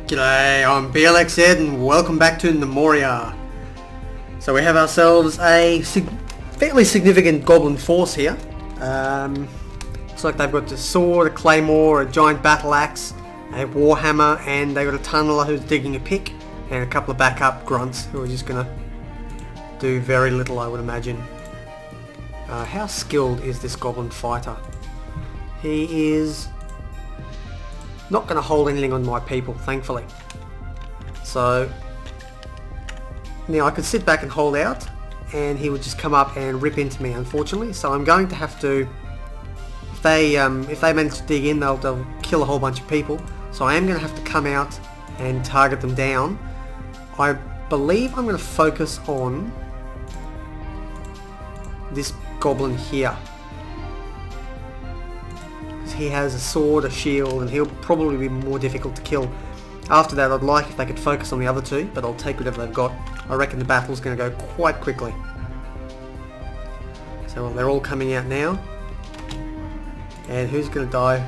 G'day, I'm Blxz and welcome back to Gnomoria. So we have ourselves a fairly significant goblin force here. Looks like they've got a sword, a claymore, a giant battle axe, a warhammer, and they've got a tunneler who's digging a pick, and a couple of backup grunts who are just going to do very little, I would imagine. How skilled is this goblin fighter? He is not going to hold anything on my people, thankfully. So now I could sit back and hold out and he would just come up and rip into me, unfortunately. So I'm going to have to, if they manage to dig in, they'll kill a whole bunch of people. So I am going to have to come out and target them down. I believe I'm going to focus on this goblin here. He has a sword, a shield, and he'll probably be more difficult to kill. After that, I'd like if they could focus on the other two, but I'll take whatever they've got. I reckon the battle's going to go quite quickly. So they're all coming out now. And who's going to die?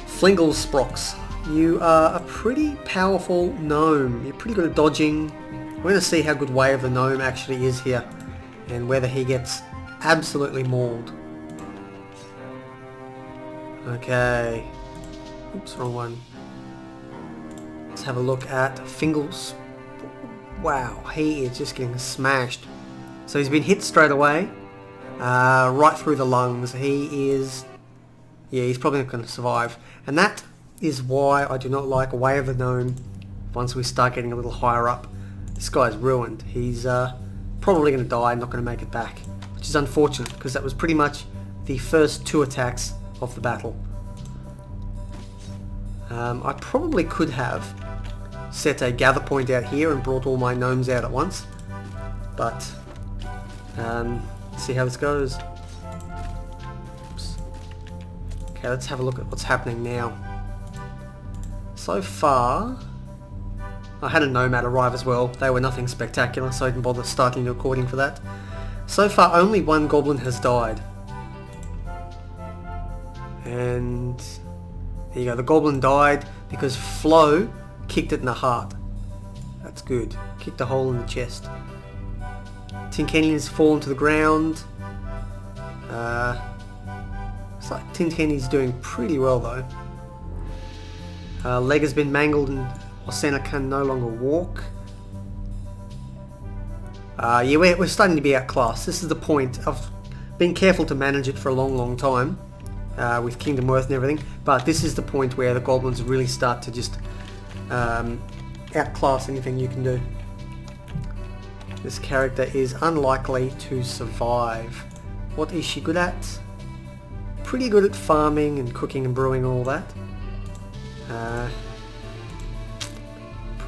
Flinglesprox. You are a pretty powerful gnome. You're pretty good at dodging. We're going to see how good Way of the Gnome actually is here, and whether he gets absolutely mauled. Okay. Oops, wrong one. Let's have a look at Fingles. Wow, he is just getting smashed. So he's been hit straight away, right through the lungs. He's probably not going to survive. And that is why I do not like Way of the Gnome once we start getting a little higher up. This guy's ruined. He's probably going to die, not going to make it back, which is unfortunate because that was pretty much the first two attacks of the battle. I probably could have set a gather point out here and brought all my gnomes out at once, but let's see how this goes. Oops. Okay, let's have a look at what's happening now. So far, I had a nomad arrive as well. They were nothing spectacular, so I didn't bother starting the recording for that. So far, only one goblin has died. And there you go, the goblin died because Flo kicked it in the heart. That's good. Kicked a hole in the chest. Tinkenny's fallen to the ground. Looks like Tinkenny's doing pretty well though. Leg has been mangled and Osena can no longer walk. Yeah, we're starting to be outclassed. This is the point. I've been careful to manage it for a long time. With Kingdom Worth and everything, but this is the point where the goblins really start to just outclass anything you can do. This character is unlikely to survive. What is she good at? Pretty good at farming and cooking and brewing and all that.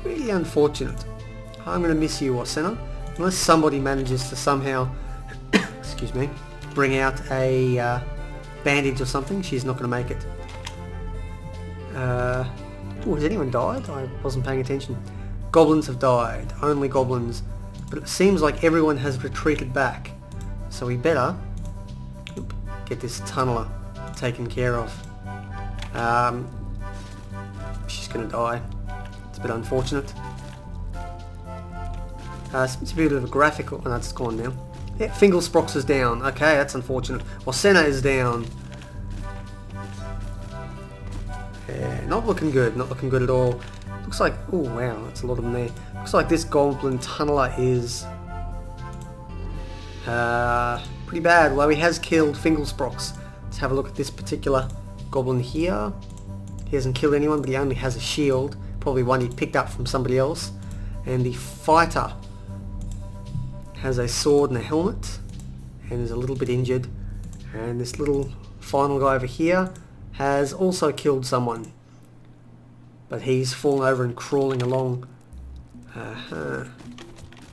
Pretty unfortunate. I'm going to miss you, Osena, unless somebody manages to somehow excuse me, bring out a bandage or something. She's not going to make it. Has anyone died? I wasn't paying attention. Goblins have died. Only goblins. But it seems like everyone has retreated back. So we better get this tunneler taken care of. She's going to die. It's a bit unfortunate. It's a bit of a graphical... Oh, no, it's gone now. Yeah, Fingelsprox is down. Okay, that's unfortunate. Osena is down. Yeah, not looking good. Not looking good at all. Looks like... Oh, wow, that's a lot of them there. Looks like this goblin tunneler is... pretty bad. Although he has killed Fingelsprox. Let's have a look at this particular goblin here. He hasn't killed anyone, but he only has a shield. Probably one he picked up from somebody else. And the fighter has a sword and a helmet and is a little bit injured, and this little final guy over here has also killed someone, but he's fallen over and crawling along.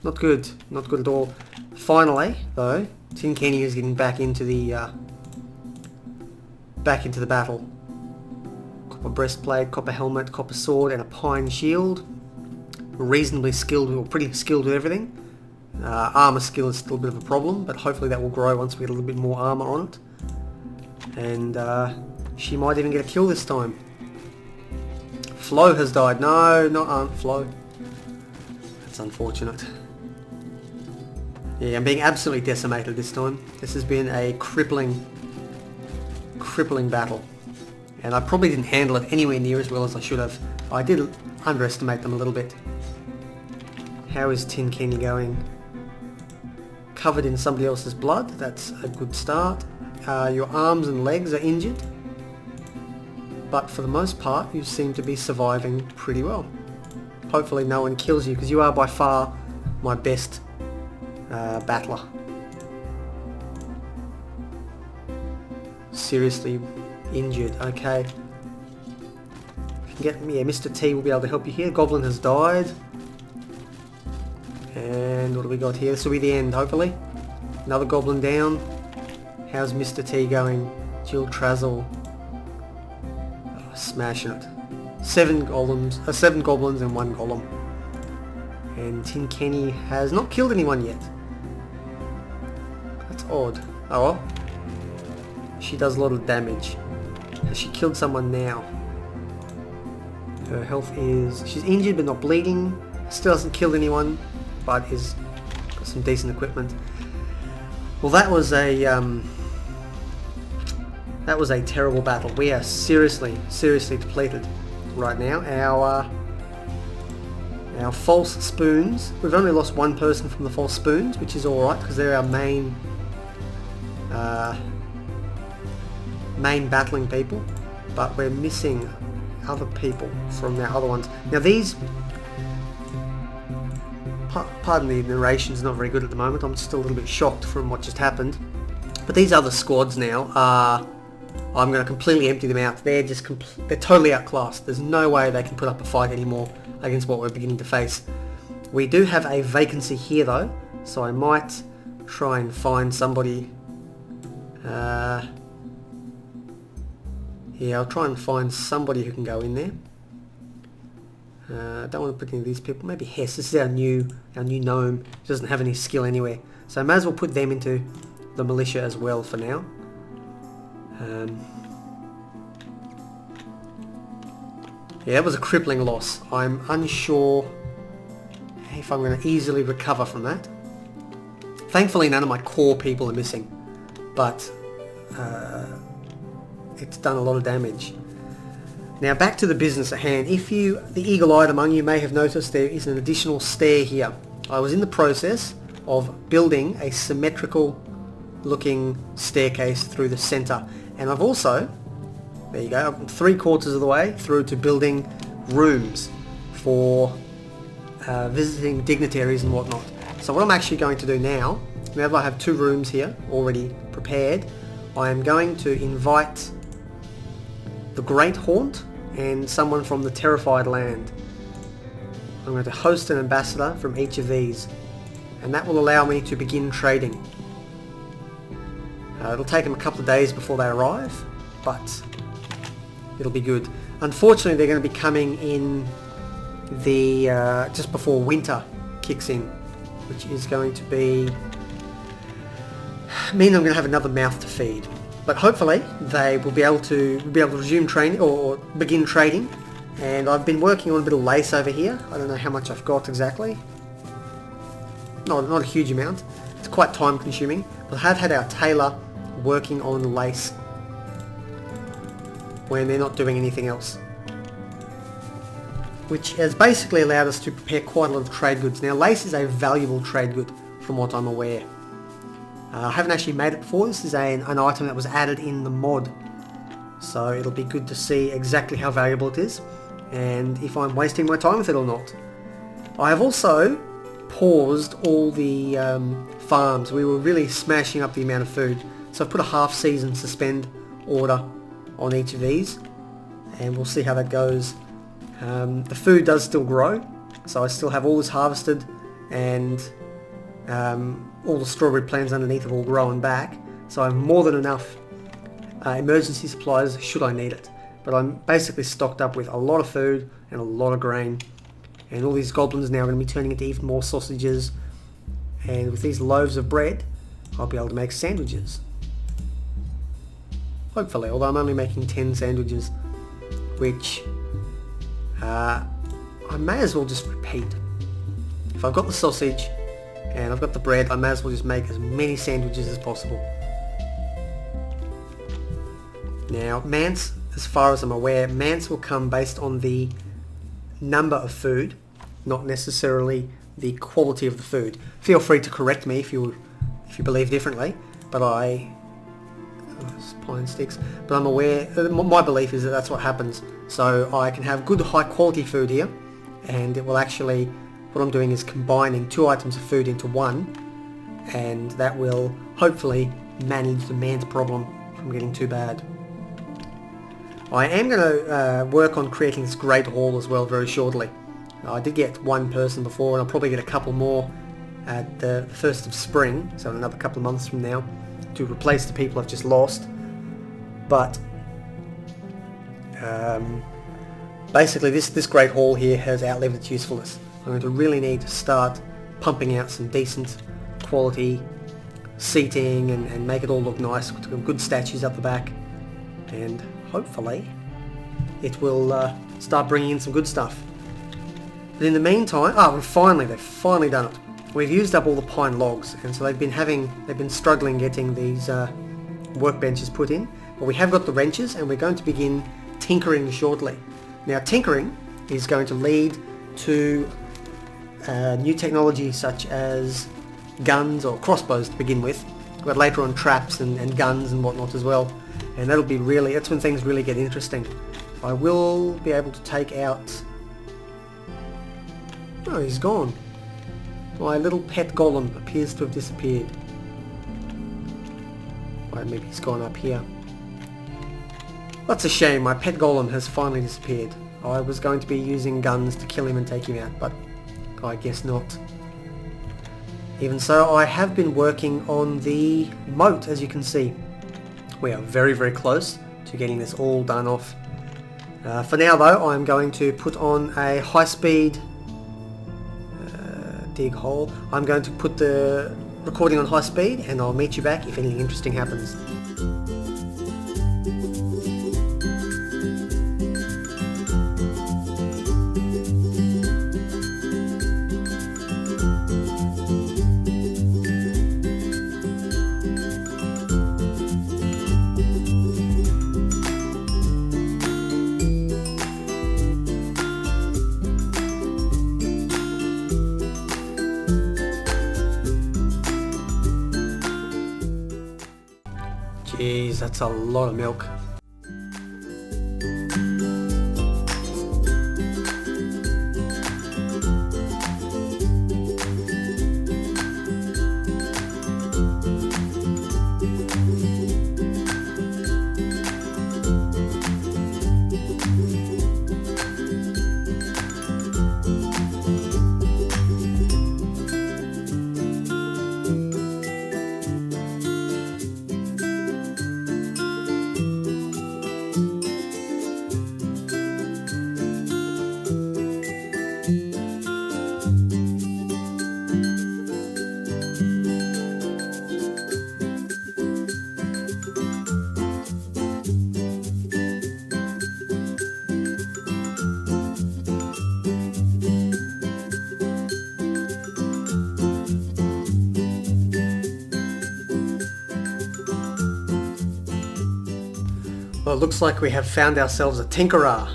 Not good at all. Finally though, Tinkenny is getting back into the battle. Copper breastplate, copper helmet, copper sword, and a pine shield. Reasonably skilled, or pretty skilled with everything. Armor skill is still a bit of a problem, but hopefully that will grow once we get a little bit more armor on it. And she might even get a kill this time. Flo has died. No, not Aunt Flo. That's unfortunate. Yeah, I'm being absolutely decimated this time. This has been a crippling battle. And I probably didn't handle it anywhere near as well as I should have. I did underestimate them a little bit. How is Tin Kenny going? Covered in somebody else's blood. That's a good start. Your arms and legs are injured. But for the most part, you seem to be surviving pretty well. Hopefully no one kills you, because you are by far my best battler. Seriously injured. Okay. Yeah, Mr. T will be able to help you here. Goblin has died. And what do we got here? This will be the end, hopefully. Another goblin down. How's Mr. T going? Jill Trazzle. Oh, smashing it. 7 goblins and 1 golem. And Tin Kenny has not killed anyone yet. That's odd. Oh well. She does a lot of damage. Has she killed someone now? Her health is... She's injured but not bleeding. Still hasn't killed anyone, but is got some decent equipment. Well, that was a terrible battle. We are seriously depleted right now. Our false spoons. We've only lost 1 person from the false spoons, which is all right because they're our main battling people. But we're missing other people from our other ones. Now these, pardon the narration's not very good at the moment. I'm still a little bit shocked from what just happened. But these other squads now are, I'm going to completely empty them out. They're just they're totally outclassed. There's no way they can put up a fight anymore against what we're beginning to face. We do have a vacancy here though, so I might try and find somebody. Yeah, I'll try and find somebody who can go in there. I don't want to put any of these people. Maybe Hess. This is our new gnome. He doesn't have any skill anywhere, so I may as well put them into the militia as well for now. Yeah, that was a crippling loss. I'm unsure if I'm going to easily recover from that. Thankfully, none of my core people are missing, but it's done a lot of damage. Now back to the business at hand. The eagle-eyed among you may have noticed there is an additional stair here. I was in the process of building a symmetrical looking staircase through the centre, and I've also, there you go, I'm 3/4 of the way through to building rooms for visiting dignitaries and whatnot. So what I'm actually going to do now that I have 2 rooms here already prepared, I am going to invite the Great Haunt and someone from the Terrified Land. I'm going to host an ambassador from each of these, and that will allow me to begin trading. It'll take them a couple of days before they arrive, but it'll be good. Unfortunately, they're going to be coming in the just before winter kicks in, which is going to mean I'm going to have another mouth to feed. But hopefully they will be able to resume training or begin trading. And I've been working on a bit of lace over here. I don't know how much I've got exactly. Not a huge amount. It's quite time consuming. But I have had our tailor working on lace when they're not doing anything else, which has basically allowed us to prepare quite a lot of trade goods. Now lace is a valuable trade good from what I'm aware. I haven't actually made it before. This is an item that was added in the mod, so it'll be good to see exactly how valuable it is and if I'm wasting my time with it or not. I have also paused all the farms. We were really smashing up the amount of food, so I've put a half-season suspend order on each of these, and we'll see how that goes. The food does still grow, so I still have all this harvested, and all the strawberry plants underneath have all grown back, so I have more than enough emergency supplies should I need it. But I'm basically stocked up with a lot of food and a lot of grain, and all these goblins now are going to be turning into even more sausages, and with these loaves of bread I'll be able to make sandwiches. Hopefully, although I'm only making 10 sandwiches, which I may as well just repeat. If I've got the sausage and I've got the bread, I may as well just make as many sandwiches as possible. Now, Mants, as far as I'm aware, Mants will come based on the number of food, not necessarily the quality of the food. Feel free to correct me if you believe differently, but pine sticks. But I'm aware, my belief is that that's what happens. So I can have good high quality food here, and it will actually, what I'm doing is combining 2 items of food into one, and that will hopefully manage the Mant problem from getting too bad. I am going to work on creating this Great Hall as well very shortly. I did get one person before, and I'll probably get a couple more at the 1st of spring, so in another couple of months from now, to replace the people I've just lost. But basically this Great Hall here has outlived its usefulness. I'm going to really need to start pumping out some decent quality seating and make it all look nice, with good statues up the back, and hopefully it will start bringing in some good stuff. But in the meantime, they've finally done it. We've used up all the pine logs, and so they've been struggling getting these workbenches put in. But we have got the wrenches, and we're going to begin tinkering shortly. Now, tinkering is going to lead to new technology such as guns or crossbows to begin with, but later on traps and guns and whatnot as well. And that's when things really get interesting. I will be able to take out... Oh, he's gone. My little pet golem appears to have disappeared. Right, maybe he's gone up here. That's a shame, my pet golem has finally disappeared. I was going to be using guns to kill him and take him out, but I guess not. Even so, I have been working on the moat, as you can see. We are very, very close to getting this all done off. For now though, I'm going to put on a high-speed dig hole. I'm going to put the recording on high speed, and I'll meet you back if anything interesting happens. Jeez, that's a lot of milk. Well, it looks like we have found ourselves a Tinkerer.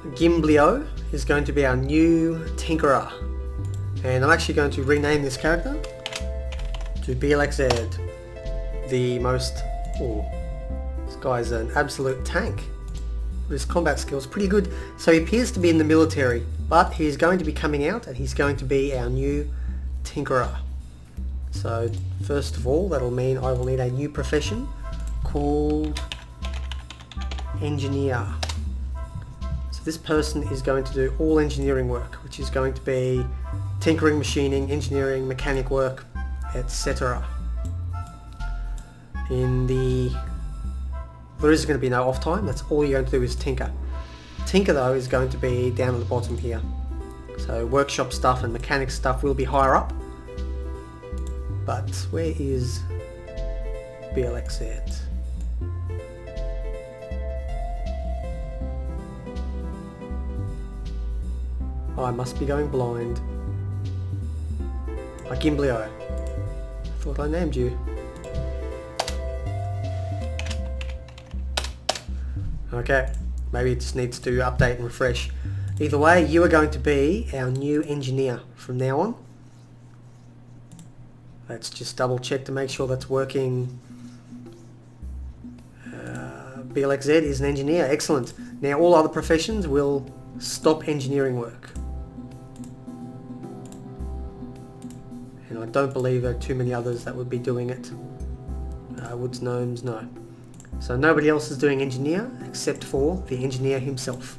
Gimblio is going to be our new Tinkerer. And I'm actually going to rename this character to Blxz. The most... Oh, this guy's an absolute tank. His combat skills pretty good. So he appears to be in the military, but he's going to be coming out and he's going to be our new Tinkerer. So first of all, that'll mean I will need a new profession called Engineer. So this person is going to do all engineering work, which is going to be tinkering, machining, engineering, mechanic work, etc. There is going to be no off time. That's all you're going to do is tinker. Tinker though is going to be down at the bottom here. So workshop stuff and mechanic stuff will be higher up. But where is Blxz? I must be going blind. Like Gimblio. Thought I named you. Okay, maybe it just needs to update and refresh. Either way, you are going to be our new engineer from now on. Let's just double check to make sure that's working. Blxz is an engineer, excellent. Now all other professions will stop engineering work. And I don't believe there are too many others that would be doing it. Woods, gnomes, no. So nobody else is doing engineer except for the engineer himself.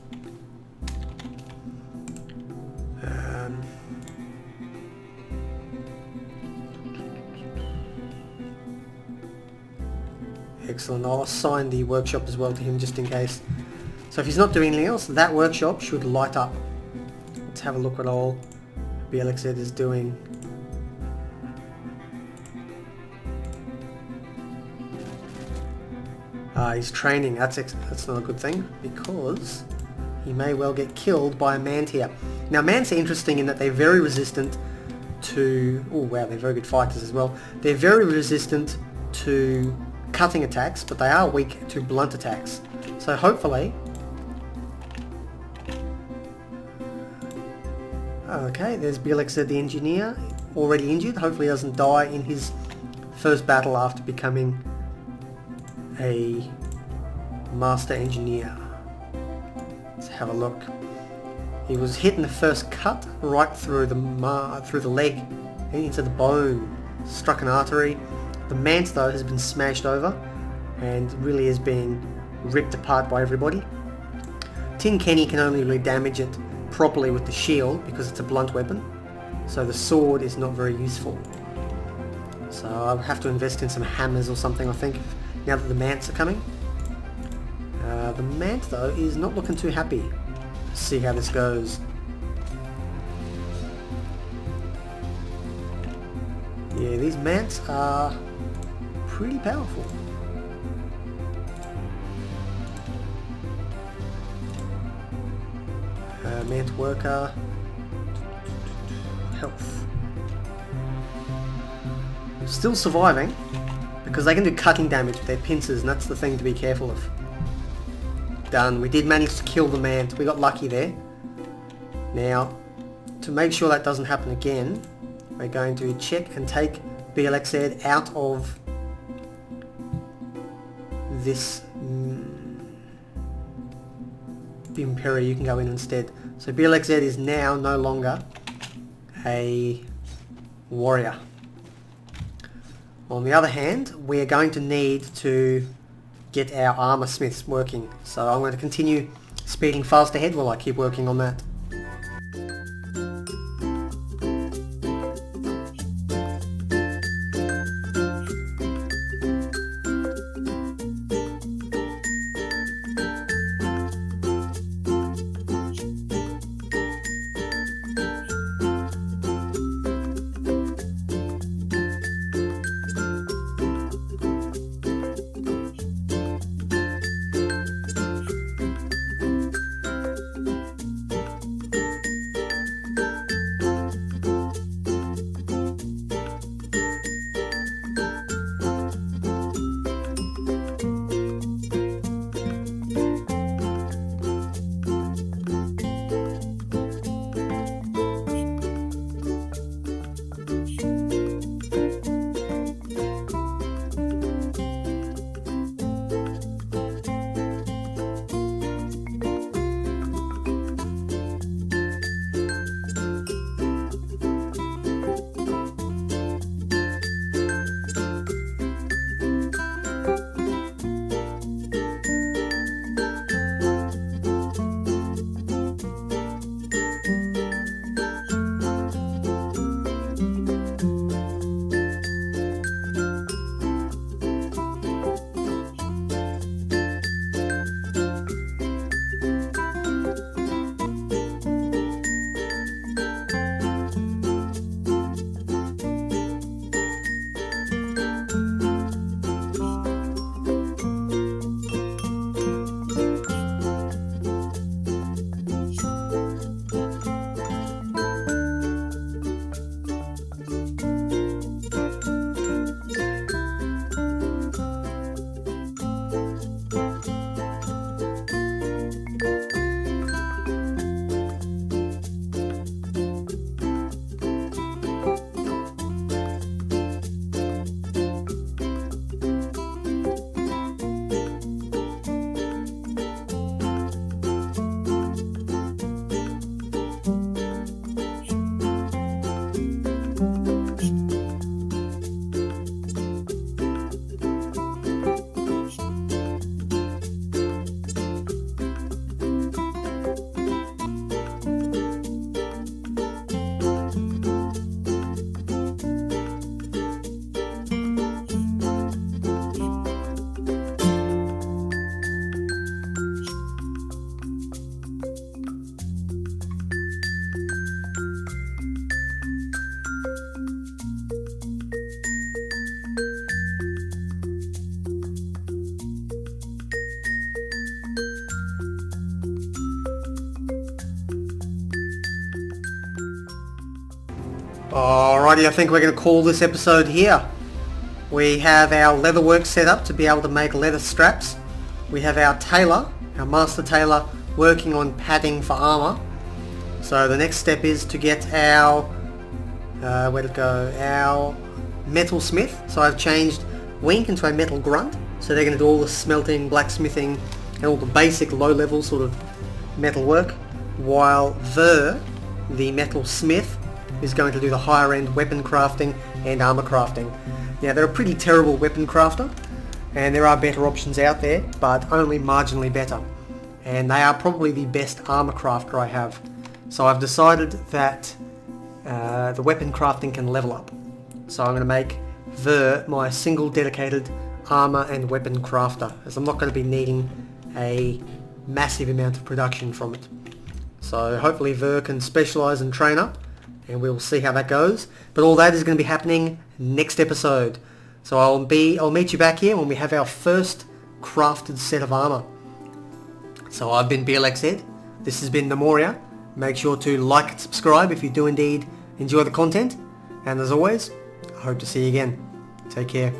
Excellent, I'll assign the workshop as well to him just in case. So if he's not doing anything else, that workshop should light up. Let's have a look at all Blxz is doing. He's training. That's not a good thing because he may well get killed by a Mant here. Now Mants are interesting in that they're very resistant to... Oh wow, they're very good fighters as well. They're very resistant to cutting attacks, but they are weak to blunt attacks. So hopefully... Okay, there's Blxz the engineer, already injured. Hopefully he doesn't die in his first battle after becoming a master engineer. Let's have a look. He was hit in the first cut right through the leg into the bone, struck an artery. The Mant though has been smashed over and really is being ripped apart by everybody. Tin Kenny can only really damage it properly with the shield because it's a blunt weapon, so the sword is not very useful. So I'll have to invest in some hammers or something, I think, now that the Mants are coming. The Mant though is not looking too happy. Let's see how this goes. Yeah, these Mants are pretty powerful. Mant worker. Health. Still surviving because they can do cutting damage with their pincers, and that's the thing to be careful of. Done. We did manage to kill the Mant. We got lucky there. Now, to make sure that doesn't happen again, we're going to check and take Blxz out of this Imperia. You can go in instead. So Blxz is now no longer a warrior. On the other hand, we are going to need to get our armor smiths working. So I'm going to continue speeding fast ahead while I keep working on that. Alrighty, I think we're going to call this episode here. We have our leatherwork set up to be able to make leather straps. We have our tailor, our master tailor, working on padding for armour. So the next step is to get our, our metal smith. So I've changed Wink into a metal grunt. So they're going to do all the smelting, blacksmithing, and all the basic low-level sort of metal work, while the metal smith is going to do the higher end weapon crafting and armor crafting. Now they're a pretty terrible weapon crafter, and there are better options out there, but only marginally better. And they are probably the best armor crafter I have. So I've decided that the weapon crafting can level up. So I'm going to make my single dedicated armor and weapon crafter, as I'm not going to be needing a massive amount of production from it. So hopefully can specialise and train up, and we'll see how that goes. But all that is going to be happening next episode. So I'll meet you back here when we have our first crafted set of armour. So I've been Blxz. This has been Gnomoria. Make sure to like and subscribe if you do indeed enjoy the content. And as always, I hope to see you again. Take care.